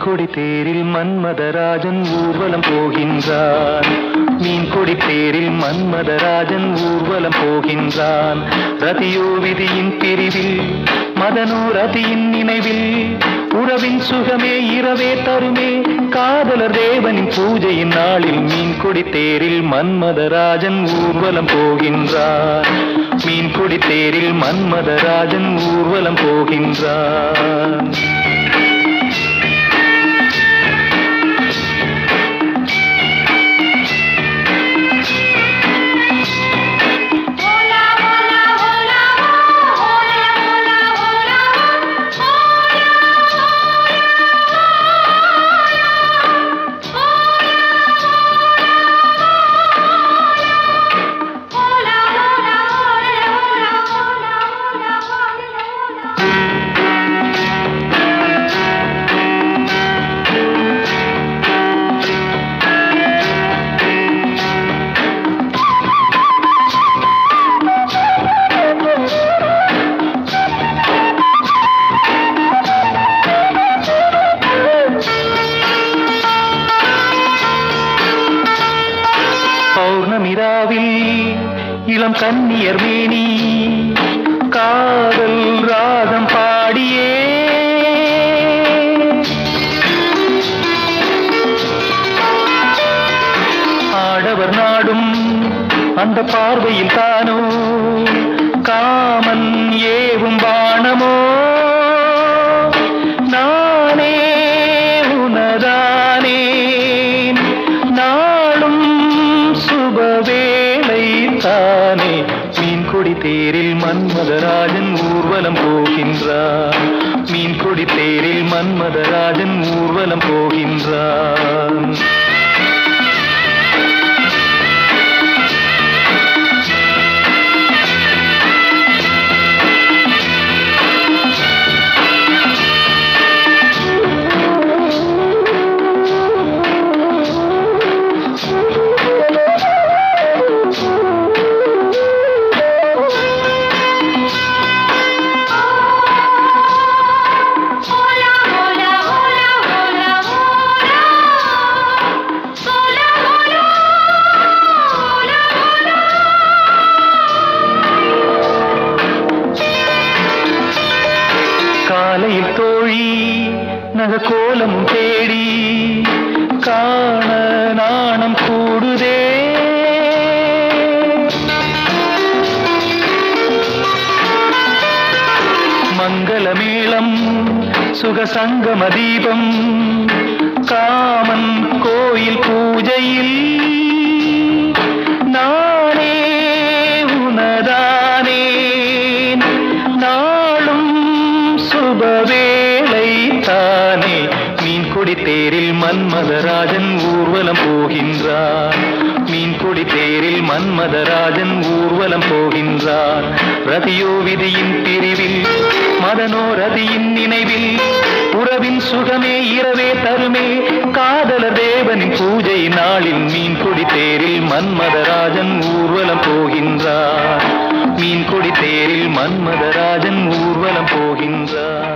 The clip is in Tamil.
கொடி தேரில் மன்மதராஜன் ஊர்வலம் போகின்றான். மீன் கொடி தேரில் மன்மதராஜன் ஊர்வலம் போகின்றான். ரதியோ விதியின் பிரிவில், மதனோ ரதியின் நினைவில், உறவின் சுகமே இரவே தருமே, காதலர் தேவனின் பூஜையின் நாளில் மீன் கொடி தேரில் மன்மதராஜன் ஊர்வலம் போகின்றான். மீன் கொடி தேரில் மன்மதராஜன் ஊர்வலம் போகின்றான். பௌர்ணமிராவில் இளம் கன்னியர் மேனி காதல் ராகம் பாடியே, ஆடவர் நாடும் அந்த பார்வையில் தானோ காமன் ஏவும் பாணமோ, நானே உனதானே நாளும் சுபவேளை தானே. மீன் கொடி தேரில் மன்மதராஜன் ஊர்வலம் போகின்றான். மீன் கொடி தேரில் மன்மதராஜன் ஊர்வலம் போகின்றான். காலையில் தோழி நகக்கோலமும் தேடி காண நாணம் கூடுதே, மங்களமேளம் சுகசங்கம தீபம் காமன் கோயில் பூஜையில், நானே உனதானே நாளும் சுபவேளை தானே. மீன் கொடி தேரில் மன்மதராஜன் ஊர்வலம் போகின்றான். மீன் கொடி தேரில் மன்மதராஜன் ஊர்வலம் போகின்றான். ரதியோ விதியின் பிரிவில், மதனோ ரதியின் நினைவில், உறவின் சுகமே இரவே தருமே, காதலர் தேவனின் பூஜை நாளில் மீன் கொடி தேரில் மன்மதராஜன் ஊர்வலம் போகின்றான். மீன் கொடி தேரில் மன்மதராஜன் ஊர்வலம் போகின்றான்.